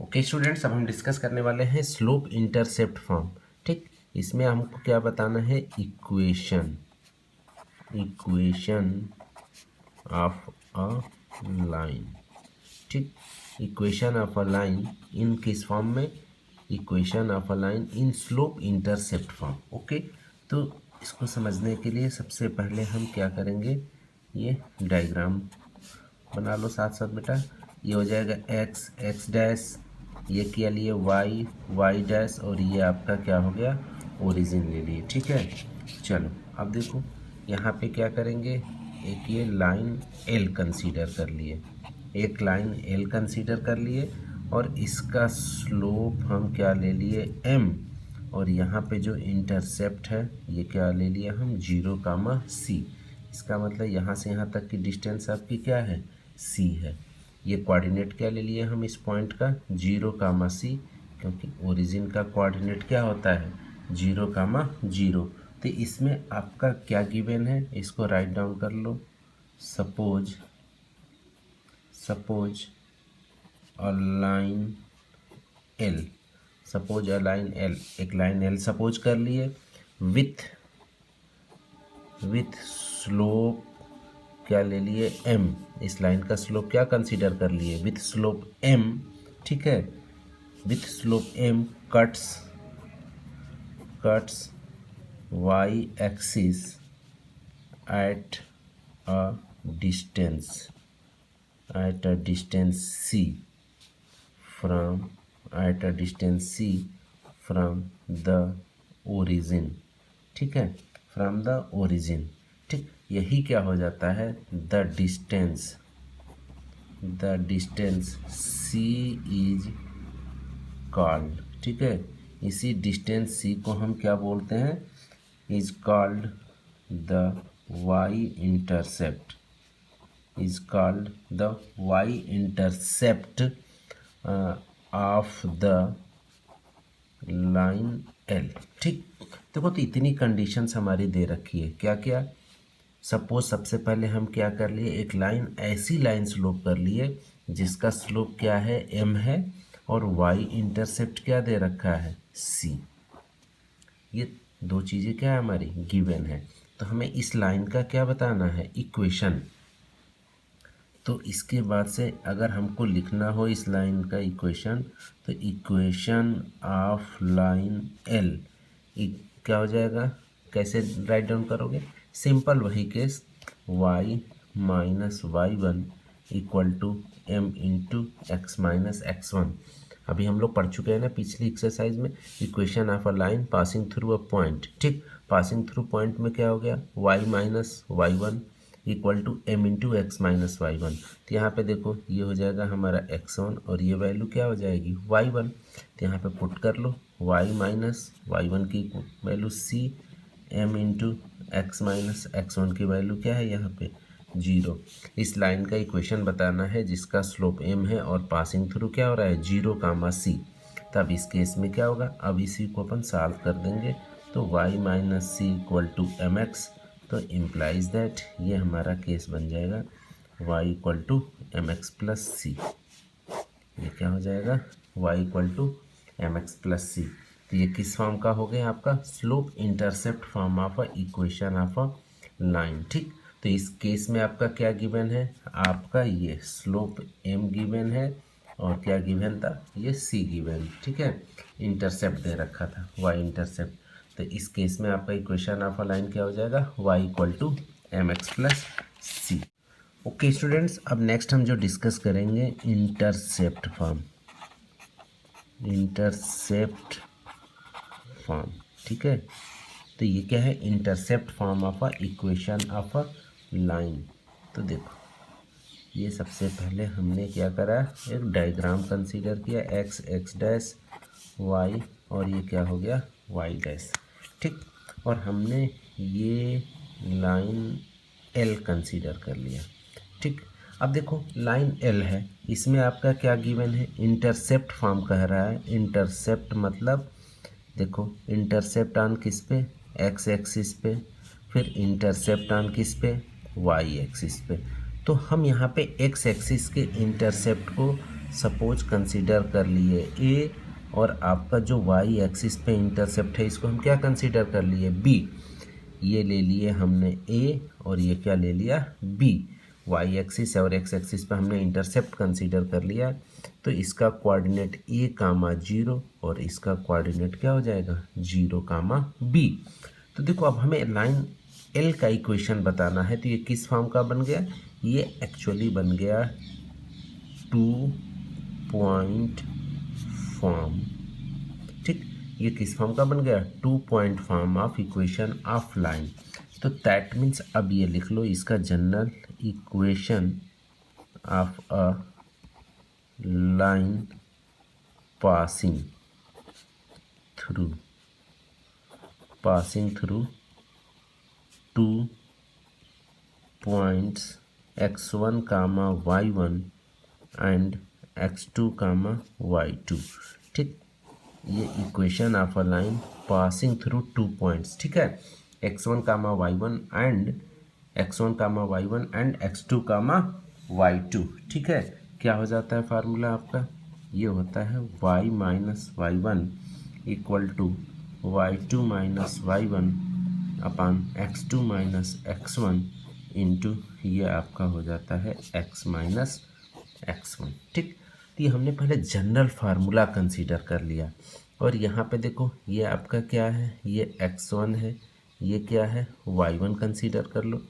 Okay students, अब हम discuss करने वाले हैं स्लोप इंटरसेप्ट फॉर्म। ठीक, इसमें हमको क्या बताना है, इक्वेशन ऑफ अ लाइन। ठीक, equation of a line in किस फॉर्म में, equation of a line in slope intercept form. Okay, तो इसको समझने के लिए सबसे पहले हम क्या करेंगे, ये डायग्राम बना लो साथ साथ बेटा। ये हो जाएगा एक्स एक्स डैश, ये क्या लिए वाई वाई डैश, और ये आपका क्या हो गया, ओरिजिन ले लिए। ठीक है, चलो अब देखो यहाँ पे क्या करेंगे, एक ये लाइन एल कंसीडर कर लिए, एक लाइन एल कंसीडर कर लिए, और इसका स्लोप हम क्या ले लिए, एम, और यहाँ पे जो इंटरसेप्ट है ये क्या ले लिया हम, 0, c। इसका मतलब यहाँ से यहाँ तक की डिस्टेंस आपकी क्या है, c है। ये कोऑर्डिनेट क्या ले लिए हम इस पॉइंट का, 0, c, क्योंकि ओरिजिन का कोऑर्डिनेट क्या होता है, 0, 0। तो इसमें आपका क्या गिवन है, इसको राइट डाउन कर लो। Suppose a line L, suppose a line L, एक लाइन एल सपोज कर लिए विथ स्लोप क्या ले लिए, एम। इस लाइन का स्लोप क्या कंसीडर कर लिए, विथ स्लोप एम। ठीक है, with slope m cuts y axis at a distance c from at a distance c from the origin। ठीक है, फ्रॉम द ओरिजिन। ठीक, यही क्या हो जाता है, the distance c is called. ठीक है, इसी डिस्टेंस c को हम क्या बोलते हैं, is called the y intercept, is called the y-intercept of the line L। ठीक, देखो तो इतनी कंडीशंस हमारी दे रखी है, क्या क्या। सपोज सबसे पहले हम क्या कर लिए, एक लाइन ऐसी लाइन स्लोप कर लिए जिसका स्लोप क्या है, m है, और y इंटरसेप्ट क्या दे रखा है, c। ये दो चीज़ें क्या है हमारी गिवन है, तो हमें इस लाइन का क्या बताना है, इक्वेशन। तो इसके बाद से अगर हमको लिखना हो इस लाइन का इक्वेशन, तो इक्वेशन ऑफ लाइन एल क्या हो जाएगा, कैसे राइट डाउन करोगे, सिंपल वही case, y minus y1 equal to m into x minus x1। अभी हम लोग पढ़ चुके हैं ना पिछली एक्सरसाइज में, equation of a line passing through a point. ठीक, पासिंग थ्रू पॉइंट में क्या हो गया, y minus y1 equal to m into x minus y1। तो यहाँ पे देखो ये हो जाएगा हमारा x1, और ये वैल्यू क्या हो जाएगी, y1। तो यहाँ पे पुट कर लो, y माइनस y1 की value c, m into x minus x1 की वैल्यू क्या है यहाँ पे 0। इस लाइन का इक्वेशन बताना है जिसका स्लोप m है और पासिंग थ्रू क्या हो रहा है, 0, c। तब इस केस में क्या होगा, अब इसी को अपन सॉल्व कर देंगे, तो y minus C equal to M X. तो इम्प्लाइज दैट ये हमारा केस बन जाएगा y equal to M x plus C. ये क्या हो जाएगा, y equal to M x plus C. तो ये किस फॉर्म का हो गया आपका, slope intercept form of a equation of a line. ठीक, तो इस केस में आपका क्या गिवन है, आपका ये स्लोप m गिवन है, और क्या गिवन था, ये c गिवन। ठीक है, इंटरसेप्ट दे रखा था y इंटरसेप्ट। तो इस केस में आपका इक्वेशन ऑफ अ लाइन क्या हो जाएगा, y equal to M x plus c. Okay students, अब नेक्स्ट हम जो डिस्कस करेंगे इंटरसेप्ट फॉर्म, ठीक है। तो ये क्या है, intercept form of a equation of a line. तो देखो ये सबसे पहले हमने क्या करा, एक डायग्राम कंसीडर किया, एक्स एक्स डैश वाई, और ये क्या हो गया, वाई डैश। ठीक, और हमने ये लाइन एल कंसीडर कर लिया। ठीक, अब देखो लाइन एल है, इसमें आपका क्या गिवन है, इंटरसेप्ट फॉर्म कह रहा है। इंटरसेप्ट मतलब देखो, इंटरसेप्ट ऑन किस पे, एक्स एक्सिस पे, फिर इंटरसेप्ट ऑन किस पे, वाई एक्सिस पे। तो हम यहाँ पे एक्स एक्सिस के इंटरसेप्ट को सपोज कंसीडर कर लिए ए, और आपका जो वाई एक्सिस पे इंटरसेप्ट है इसको हम क्या कंसीडर कर लिए, बी। ये ले लिए हमने ए और ये क्या ले लिया, बी। वाई एक्सिस और एक्स एक्सिस पे हमने इंटरसेप्ट कंसीडर कर लिया, तो इसका कोऑर्डिनेट ए कामा 0 और इसका कोऑर्डिनेट क्या हो जाएगा, 0 कामा बी। तो देखो अब हमें लाइन एल का इक्वेशन बताना है, तो ये किस फॉर्म का बन गया, ये एक्चुअली बन गया 2 पॉइंट फॉर्म। ठीक, ये किस फॉर्म का बन गया, 2 point form of equation of line. तो दैट मीन्स अब ये लिख लो, इसका general equation of a line passing through 2 points x1 comma y1 and x2 comma y2। ठीक, ये equation of a line passing through 2 points, ठीक है, x1 comma y1 and x2 comma y2। ठीक है, क्या हो जाता है फार्मूला आपका, ये होता है y minus y1 equal to y2 minus y1 upon x2 minus x1 into ये आपका हो जाता है x माइनस x1। ठीक, तो ये हमने पहले जनरल फार्मूला कंसीडर कर लिया, और यहाँ पे देखो ये आपका क्या है, ये x1 है, ये क्या है y1 कंसीडर कर लो,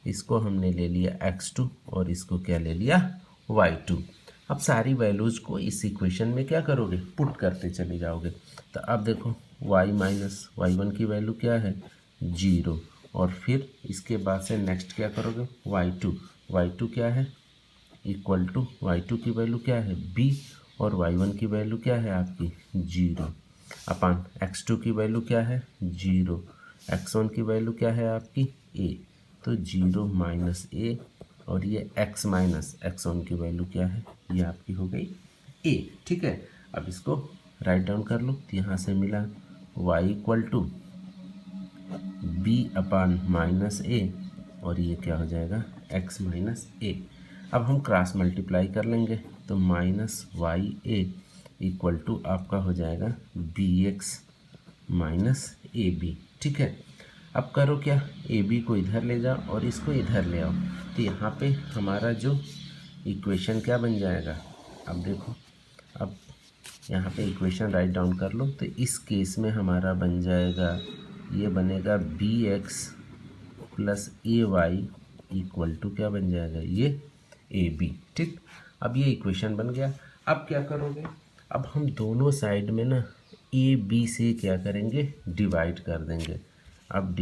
इसको हमने ले लिया x2 और इसको क्या ले लिया y2। अब सारी वैल्यूज़ को इस इक्वेशन में क्या करोगे, पुट करते चले जाओगे। तो अब देखो y माइनस y1 की वैल्यू क्या है 0, और फिर इसके बाद से नेक्स्ट क्या करोगे y2 क्या है इक्वल टू y2 की वैल्यू क्या है b, और y1 की वैल्यू क्या है आपकी 0 अपान x2 की वैल्यू क्या है 0, x1 की वैल्यू क्या है आपकी a, तो 0 माइनस a, और ये x माइनस x1 की वैल्यू क्या है, ये आपकी हो गई a। ठीक है, अब इसको राइट डाउन कर लो, तो यहाँ से मिला y equal to b upon minus a, और ये क्या हो जाएगा x माइनस a। अब हम क्रॉस मल्टीप्लाई कर लेंगे, तो minus y a equal to आपका हो जाएगा b x minus a b. ठीक है, अब करो क्या, ए बी को इधर ले जाओ और इसको इधर ले आओ, तो यहाँ पे हमारा जो इक्वेशन क्या बन जाएगा, अब देखो अब यहाँ पे इक्वेशन राइट डाउन कर लो, तो इस केस में हमारा बन जाएगा, ये बनेगा b x plus a y equal to क्या बन जाएगा, ये ए बी। ठीक, अब ये इक्वेशन बन गया। अब क्या करोगे, अब हम दोनों साइड में ना ए बी से क्या करेंगे, डिवाइड कर देंगे। अब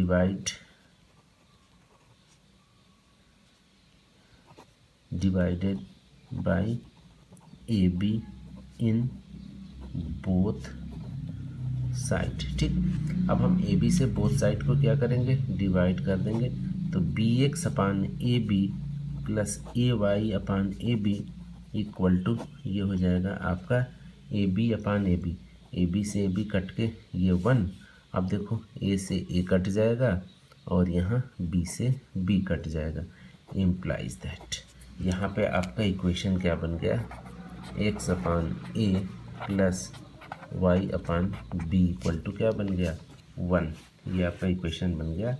divided by a b in both side. ठीक, अब हम ए बी से बोथ साइड को क्या करेंगे, डिवाइड कर देंगे, तो b x upon a b plus a y upon a b equal to ये हो जाएगा आपका A B upon a b से ए बी कट के ये 1। अब देखो ए से ए कट जाएगा और यहाँ बी से बी कट जाएगा, इम्प्लाइज दैट यहाँ पे आपका इक्वेशन क्या बन गया, x upon a plus y upon b equal to क्या बन गया 1। ये आपका इक्वेशन बन गया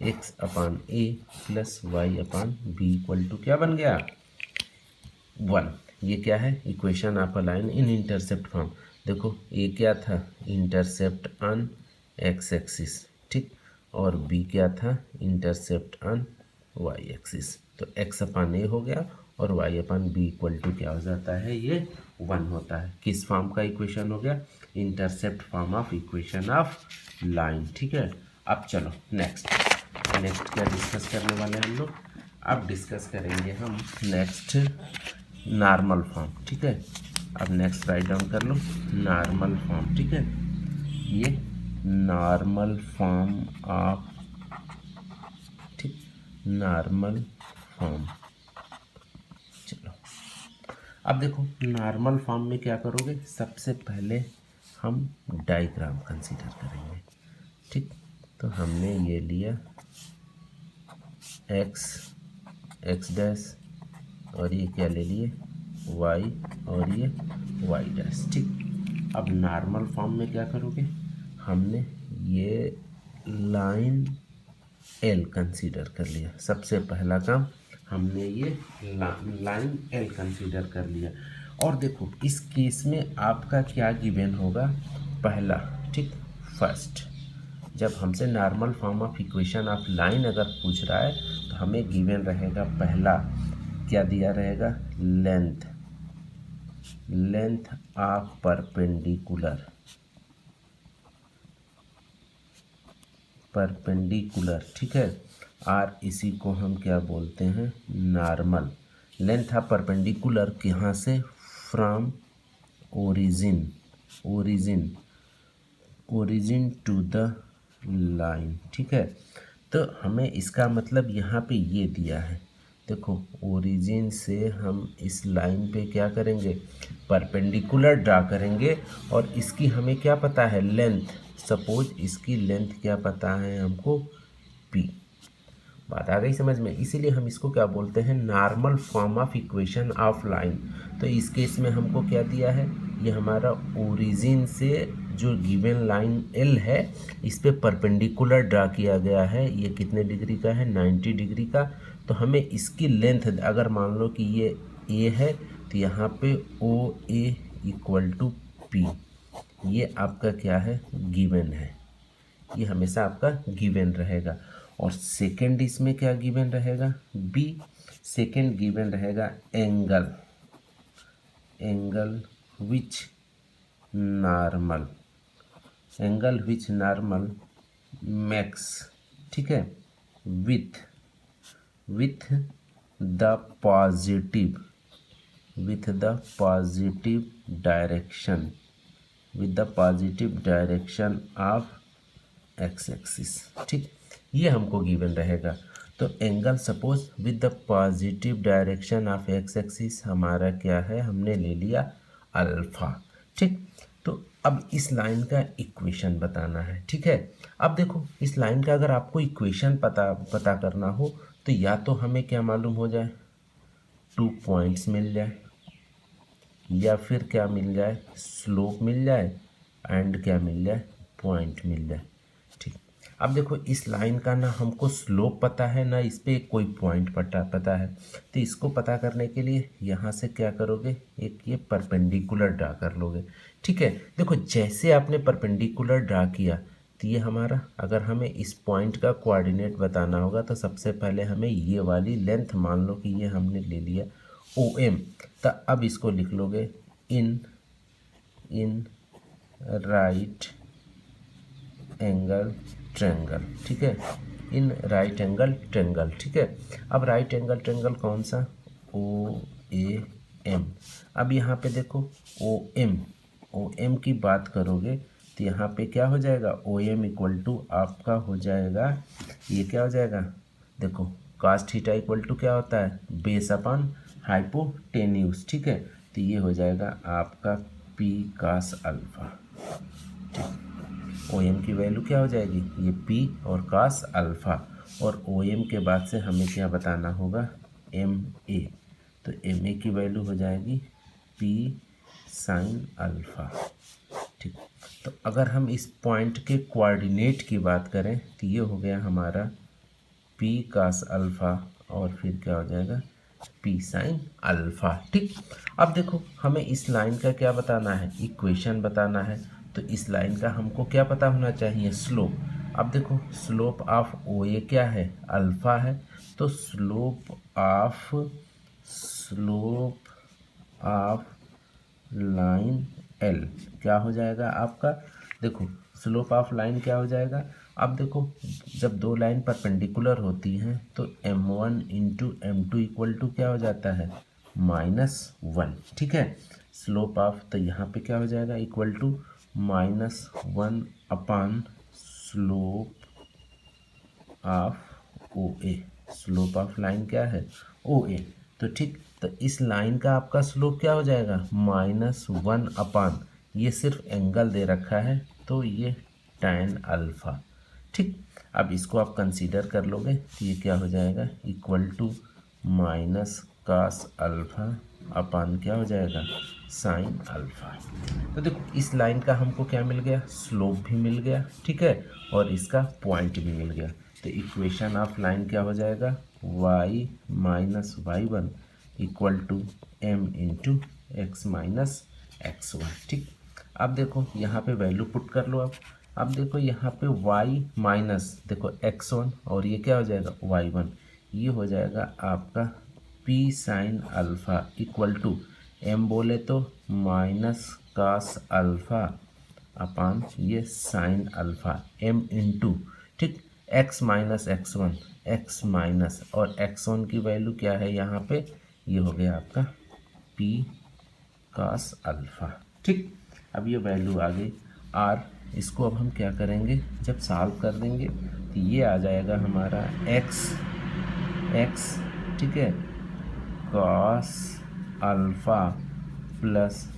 x upon a plus y upon b equal to क्या बन गया 1। ये क्या है, equation of a line in intercept form. देखो ए क्या था, इंटरसेप्ट ऑन एक्स एक्सिस, ठीक, और बी क्या था, इंटरसेप्ट ऑन वाई एक्सिस। तो एक्स अपान ए हो गया और y upon b equal to क्या हो जाता है, ये 1 होता है। किस फॉर्म का इक्वेशन हो गया, intercept form of equation of line. ठीक है, अब चलो नेक्स्ट क्या डिस्कस करने वाले हैं हम लोग, अब डिस्कस करेंगे हम नेक्स्ट नॉर्मल फॉर्म। ठीक है, अब नेक्स्ट राइट डाउन कर लो नॉर्मल फॉर्म। ठीक है, ये नॉर्मल फॉर्म ऑफ, ठीक, नॉर्मल फॉर्म। चलो अब देखो नॉर्मल फॉर्म में क्या करोगे, सबसे पहले हम डायग्राम कंसीडर करेंगे। ठीक, तो हमने ये लिया एक्स डैश और ये क्या ले लिए वाई और ये वाई डैश। ठीक, अब नॉर्मल फॉर्म में क्या करोगे, हमने ये लाइन एल कंसीडर कर लिया। सबसे पहला काम हमने ये लाइन एल कंसीडर कर लिया। और देखो इस केस में आपका क्या गिवन होगा, पहला, ठीक, फर्स्ट, जब हमसे normal form of equation of line अगर पूछ रहा है तो हमें गिवन रहेगा, पहला क्या दिया रहेगा, length, length of perpendicular, perpendicular, ठीक है, आर इसी को हम क्या बोलते हैं, नॉर्मल। लेंथ ऑफ परपेंडिकुलर कहाँ से, from origin, origin, origin to the line, ठीक है। तो हमें इसका मतलब यहाँ पे ये दिया है, देखो ओरिजिन से हम इस लाइन पे क्या करेंगे, परपेंडिकुलर ड्रा करेंगे, और इसकी हमें क्या पता है, लेंथ, सपोज इसकी लेंथ क्या पता है हमको, पी। बात आ गई समझ में, इसीलिए हम इसको क्या बोलते हैं, normal form of equation of line. तो इस केस में हमको क्या दिया है, ये हमारा ओरिजिन से जो गिवन लाइन एल है इस पे परपेंडिकुलर ड्रा किया गया है, ये कितने डिग्री का है, 90 डिग्री का। तो हमें इसकी लेंथ, अगर मान लो कि ये ए है तो यहाँ पे ओ ए इक्वल टू पी, ये आपका क्या है, गिवन है, ये हमेशा आपका गिवन रहेगा। और सेकंड इसमें क्या गिवन रहेगा, बी, सेकंड गिवन रहेगा angle, angle which normal, angle which normal max, ठीक है, with, with the positive, with the positive direction, with the positive direction of x axis, ठीक, ये हमको गिवन रहेगा। तो angle suppose with the positive direction of x axis हमारा क्या है, हमने ले लिया अल्फा, ठीक। तो अब इस लाइन का इक्वेशन बताना है, ठीक है। अब देखो इस लाइन का अगर आपको इक्वेशन पता करना हो तो या तो हमें क्या मालूम हो जाए, 2 पॉइंट्स मिल जाए, या फिर क्या मिल जाए, स्लोप मिल जाए, एंड क्या मिल जाए, पॉइंट मिल जाए, ठीक। अब देखो इस लाइन का ना हमको स्लोप पता है, ना इस पे कोई पॉइंट पता है। तो इसको पता करने के लिए यहाँ से क्या करोगे, एक ये परपेंडिकुलर ड्रा कर लोगे, ठीक है। देखो जैसे आपने परपेंडिकुलर ड्रा किया तो ये हमारा, अगर हमें इस पॉइंट का कोऑर्डिनेट बताना होगा तो सबसे पहले हमें ये वाली लेंथ, मान लो कि ये हमने ले लिया ओ एम, तो अब इसको लिख लोगे इन राइट एंगल ट्रेंगल, ठीक है, इन राइट एंगल ट्रेंगल, ठीक है। अब राइट एंगल ट्रेंगल कौन सा, ओ ए एम। अब यहाँ पे देखो ओ एम की बात करोगे तो यहाँ पे क्या हो जाएगा, ओ एम इक्वल टू आपका हो जाएगा, ये क्या हो जाएगा, देखो कास थीटा इक्वल टू क्या होता है, बेस अपॉन हाइपोटेन्यूज, ठीक है। तो ये हो जाएगा आपका पी कास अल्फा, ठीक। ओ एम की वैल्यू क्या हो जाएगी, ये पी और कास अल्फा, और ओ एम के बाद से हमें क्या बताना होगा, एम ए। तो एम ए की वैल्यू हो जाएगी पी साइन अल्फा, ठीक। तो अगर हम इस पॉइंट के कोऑर्डिनेट की बात करें तो ये हो गया हमारा पी कास अल्फा, और फिर क्या हो जाएगा, पी साइन अल्फा, ठीक। अब देखो हमें इस लाइन का क्या बताना है, इक्वेशन बताना है। तो इस लाइन का हमको क्या पता होना चाहिए, स्लोप। अब देखो स्लोप ऑफ ओ ए क्या है, अल्फा है। तो स्लोप ऑफ लाइन एल क्या हो जाएगा आपका, देखो स्लोप ऑफ लाइन क्या हो जाएगा। अब देखो जब दो लाइन परपेंडिकुलर होती हैं तो m1 into M2 equal to क्या हो जाता है, -1, ठीक है। स्लोप ऑफ, तो यहाँ पे क्या हो जाएगा, equal to -1 upon slope of o a. Slope of line क्या है, ओ ए। तो ठीक, तो इस लाइन का आपका स्लोप क्या हो जाएगा, -1 अपॉन, ये सिर्फ एंगल दे रखा है तो ये tan अल्फ़ा, ठीक। अब इसको आप कंसीडर कर लोगे तो ये क्या हो जाएगा, equal to minus cos alpha upon क्या हो जाएगा, साइन अल्फा। तो देखो इस लाइन का हमको क्या मिल गया, स्लोप भी मिल गया, ठीक है, और इसका पॉइंट भी मिल गया। तो इक्वेशन ऑफ लाइन क्या हो जाएगा, y minus y one equal to m into x minus x one. ठीक, अब देखो यहाँ पे वैल्यू पुट कर लो। अब देखो यहाँ पे y माइनस देखो x1 और ये क्या हो जाएगा y1, ये हो जाएगा आपका p sine alpha equal to m बोले तो माइनस कास अल्फ़ा अपान ये साइन अल्फ़ा m इंटू, ठीक, x minus x1 x minus और x1 की वैल्यू क्या है यहाँ पे, ये हो गया आपका p कास अल्फ़ा। ठीक, अब ये वैल्यू आ गई r। इसको अब हम क्या करेंगे, जब सॉल्व कर देंगे तो ये आ जाएगा हमारा x, ठीक है, cos alpha plus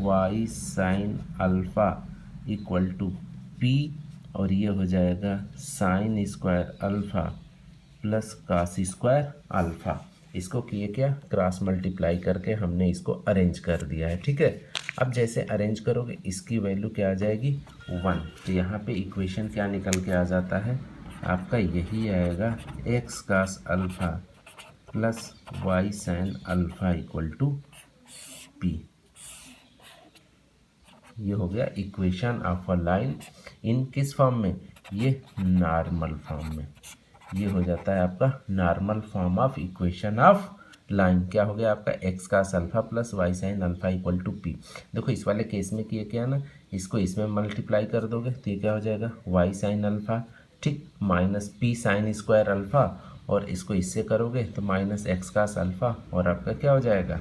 y sine alpha equal to p, और ये हो जाएगा sine square alpha plus cos square alpha. इसको किए क्या, क्रॉस मल्टीप्लाई करके हमने इसको अरेंज कर दिया है। ठीक है, अब जैसे अरेंज करोगे इसकी वैल्यू क्या आ जाएगी 1। तो यहाँ पे इक्वेशन क्या निकल के आ जाता है आपका, यही आएगा x cos alpha plus y sine alpha equal to p. ये हो गया equation of a line in किस फॉर्म में, ये नॉर्मल फॉर्म में। ये हो जाता है आपका normal form of equation of line. क्या हो गया आपका x cos alpha plus y sine alpha equal to p. देखो इस वाले केस में किए क्या ना, इसको इसमें मल्टीप्लाई कर दोगे तो ये क्या हो जाएगा वाई साइन अल्फा, ठीक, minus P sine square alpha, और इसको इससे करोगे तो माइनस एक्स का अल्फा, और आपका क्या हो जाएगा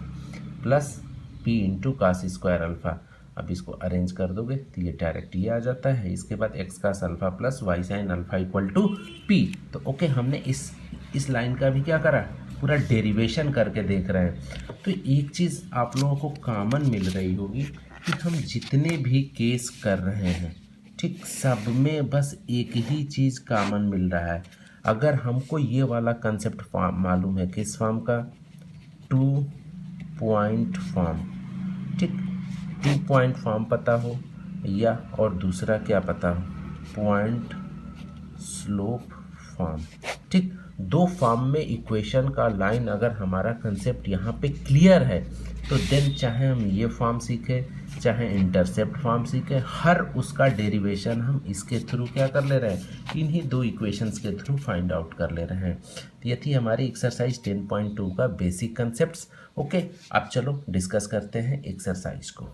plus p into cos square alpha. अब इसको अरेंज कर दोगे तो ये डायरेक्ट ये आ जाता है। इसके बाद x cos alpha plus y sine alpha equal to p. तो ओके, हमने इस लाइन का भी क्या करा, पूरा डेरिवेशन करके देख रहे हैं। तो एक चीज़ आप लोगों को कॉमन मिल रही होगी कि हम जितने भी केस कर रहे हैं, ठीक, सब में बस एक ही चीज़ कॉमन मिल रहा है। अगर हमको ये वाला कंसेप्ट फॉर्म मालूम है, किस फॉर्म का, 2 पॉइंट फॉर्म, ठीक, 2 पॉइंट फॉर्म पता हो, या और दूसरा क्या पता हो, पॉइंट स्लोप फॉर्म, ठीक, 2 फॉर्म में इक्वेशन का लाइन अगर हमारा कंसेप्ट यहाँ पे क्लियर है तो देन चाहे हम ये फॉर्म सीखे चाहे इंटरसेप्ट फॉर्म सीखे, हर उसका डेरिवेशन हम इसके थ्रू क्या कर ले रहे हैं, इन्हीं 2 इक्वेशंस के थ्रू फाइंड आउट कर ले रहे हैं। तो ये थी हमारी एक्सरसाइज 10.2 का बेसिक कंसेप्ट्स। ओके, अब चलो डिस्कस करते हैं एक्सरसाइज को।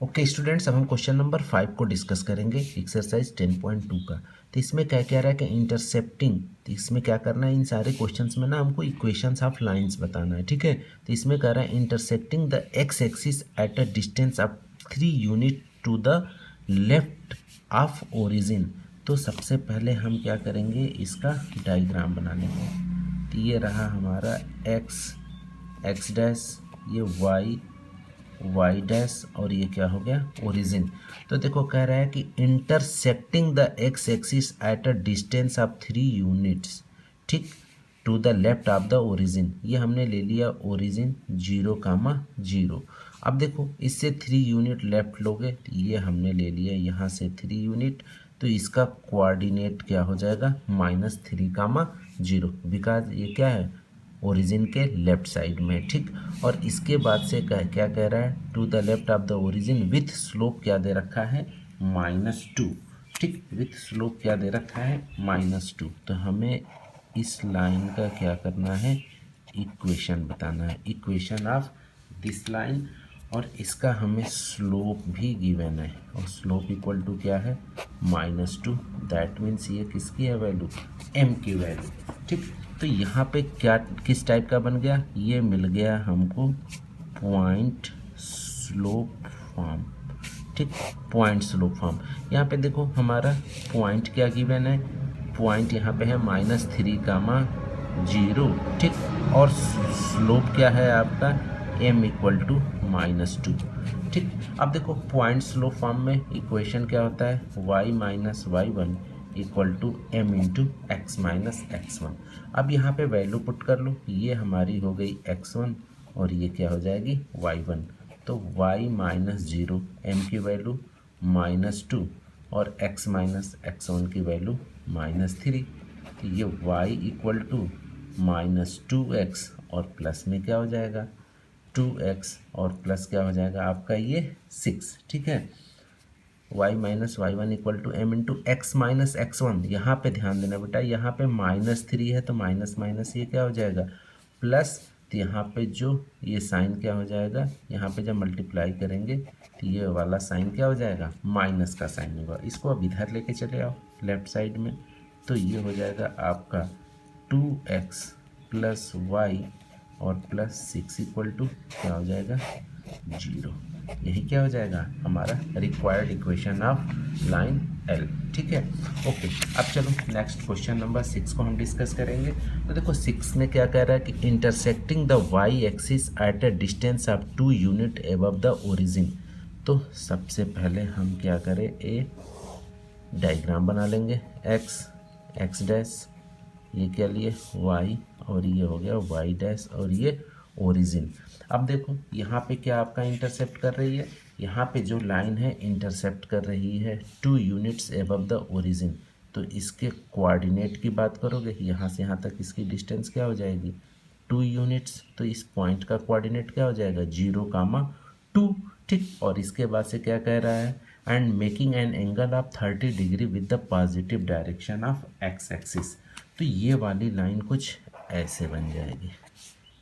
ओके स्टूडेंट्स, अब हम क्वेश्चन नंबर 5 को डिस्कस करेंगे एक्सरसाइज 10.2 का। तो इसमें क्या कह रहा है कि इंटरसेप्टिंग, तो इसमें क्या करना है, इन सारे क्वेश्चंस में ना हमको इक्वेशंस ऑफ लाइंस बताना है। ठीक है, तो इसमें कह रहा है intersecting the x axis at a distance of 3 unit to the left of origin. तो सबसे पहले हम क्या करेंगे, इसका डायग्राम बना लेंगे। तो ये रहा हमारा एक्स डैश, ये वाई डैश, और ये क्या हो गया ओरिजिन। तो देखो कह रहा है कि intersecting the x axis at a distance of 3 units, ठीक, to the left of the origin. ये हमने ले लिया ओरिजिन 0,0। अब देखो इससे 3 यूनिट लेफ्ट लोगे तो ये हमने ले लिया यहाँ से 3 यूनिट, तो इसका कोऑर्डिनेट क्या हो जाएगा -3,0, बिकॉज ये क्या है ओरिजिन के लेफ्ट साइड में। ठीक, और इसके बाद से क्या कह रहा है, to the left of the origin with slope क्या दे रखा है -2। ठीक, विथ स्लोप क्या दे रखा है -2। तो हमें इस लाइन का क्या करना है, इक्वेशन बताना है, इक्वेशन ऑफ दिस लाइन, और इसका हमें स्लोप भी गिवन है, और स्लोप इक्वल टू क्या है -2। दैट मीन्स ये किसकी है वैल्यू, m की वैल्यू। ठीक, तो यहाँ पे क्या किस टाइप का बन गया, ये मिल गया हमको पॉइंट स्लोप फॉर्म। ठीक, पॉइंट स्लोप फॉर्म। यहाँ पे देखो हमारा पॉइंट क्या गिवन है, पॉइंट यहाँ पे है -3,0। ठीक, और स्लोप क्या है आपका m इक्वल टू -2। ठीक, अब देखो पॉइंट स्लोप फॉर्म में इक्वेशन क्या होता है, y minus y1 equal to m into x minus x1। अब यहाँ पे वैल्यू पुट कर लो, ये हमारी हो गई x1 और ये क्या हो जाएगी y1। तो y माइनस 0 m की वैल्यू -2 और x माइनस x1 की वैल्यू -3। तो ये y इक्वल टू -2x और प्लस में क्या हो जाएगा 2x और प्लस क्या हो जाएगा आपका ये 6। ठीक है, y minus y1 equal to m into x minus x1। यहाँ पे ध्यान देना बेटा, यहाँ पे -3 है तो माइनस माइनस ये क्या हो जाएगा प्लस। तो यहाँ पे जो ये साइन क्या हो जाएगा, यहाँ पे जब मल्टीप्लाई करेंगे तो ये वाला साइन क्या हो जाएगा माइनस का साइन होगा। इसको अब इधर लेके चले आओ लेफ्ट साइड में, तो ये हो जाएगा आपका 2x प्लस वाई और प्लस 6 इक्वल टू क्या हो जाएगा 0। यही क्या हो जाएगा हमारा required equation of line L. ठीक है, ओके। अब चलो नेक्स्ट क्वेश्चन नंबर 6 को हम डिस्कस करेंगे। तो देखो 6 में क्या कह रहा है कि intersecting the y axis at a distance of 2 unit above the origin. तो सबसे पहले हम क्या करें, ए डायग्राम बना लेंगे, एक्स डैश, ये क्या लिए y और ये हो गया y डैश और ये ओरिजिन। अब देखो यहाँ पे क्या आपका इंटरसेप्ट कर रही है, यहाँ पे जो लाइन है इंटरसेप्ट कर रही है 2 यूनिट्स एबव द ओरिजिन। तो इसके कोऑर्डिनेट की बात करोगे, यहाँ से यहाँ तक इसकी डिस्टेंस क्या हो जाएगी 2 यूनिट्स। तो इस पॉइंट का कोऑर्डिनेट क्या हो जाएगा 0, 2। ठीक, और इसके बाद से क्या कह रहा है, and making an angle of 30 degree with the positive direction of x axis. तो ये वाली लाइन कुछ ऐसे बन जाएगी।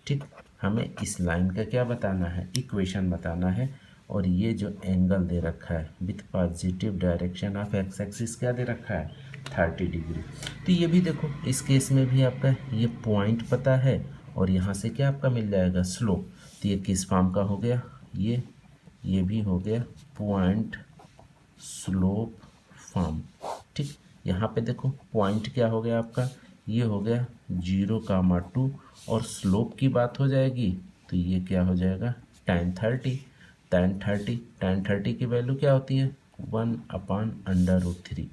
ठीक, हमें इस लाइन का क्या बताना है, इक्वेशन बताना है। और ये जो एंगल दे रखा है with positive direction of x axis क्या दे रखा है 30 डिग्री। तो ये भी देखो इस केस में भी आपका ये पॉइंट पता है और यहाँ से क्या आपका मिल जाएगा स्लोप। तो ये किस फॉर्म का हो गया, ये भी हो गया पॉइंट स्लोप फॉर्म। ठीक, यहाँ पे देखो पॉइंट क्या हो गया आपका, ये हो गया 0, 2 और स्लोप की बात हो जाएगी तो ये क्या हो जाएगा tan 30 की वैल्यू क्या होती है 1/√3।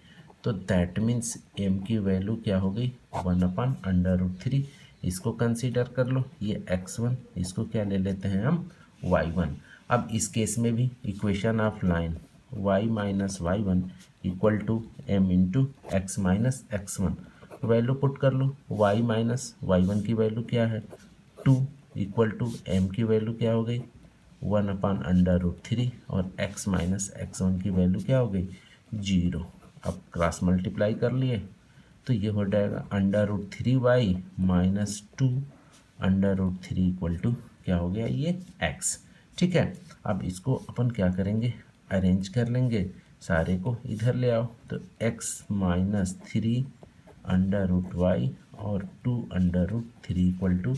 तो दैट मीन्स m की वैल्यू क्या हो गई 1/√3। इसको कंसीडर कर लो, ये x1, इसको क्या ले लेते हैं हम y1। अब इस केस में भी equation of line y minus y1 equal to m into x minus x1। Value put कर लो, y माइनस y1 की वैल्यू क्या है 2 इक्वल टू m की वैल्यू क्या हो गई 1/√3 और x माइनस x1 की वैल्यू क्या हो गई 0। अब क्रॉस मल्टीप्लाई कर लिए तो ये हो जाएगा √3y माइनस 2/√3 इक्वल टू क्या हो गया ये x। ठीक है, अब इसको अपन क्या करेंगे अरेंज कर लेंगे, सारे को इधर ले आओ। तो x माइनस 3/√y और 2/√3 इक्वल टू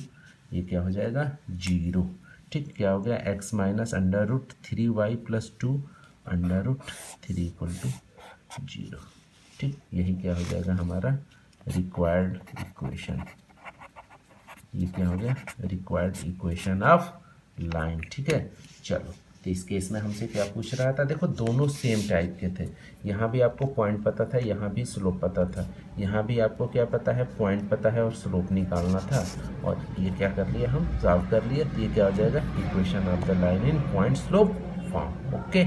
ये क्या हो जाएगा 0। ठीक, क्या हो गया x minus √3y plus 2/√3 equal to 0। ठीक, यही क्या हो जाएगा हमारा रिक्वायर्ड इक्वेशन। ये क्या हो गया रिक्वायर्ड इक्वेशन ऑफ लाइन। ठीक है, चलो तो इस केस में हमसे क्या पूछ रहा था, देखो दोनों सेम टाइप के थे। यहाँ भी आपको पॉइंट पता था, यहाँ भी स्लोप पता था। यहाँ भी आपको क्या पता है पॉइंट पता है और स्लोप निकालना था। और ये क्या कर लिया हम सॉल्व कर लिए, तो ये क्या हो जाएगा equation of the line in point slope form. Okay.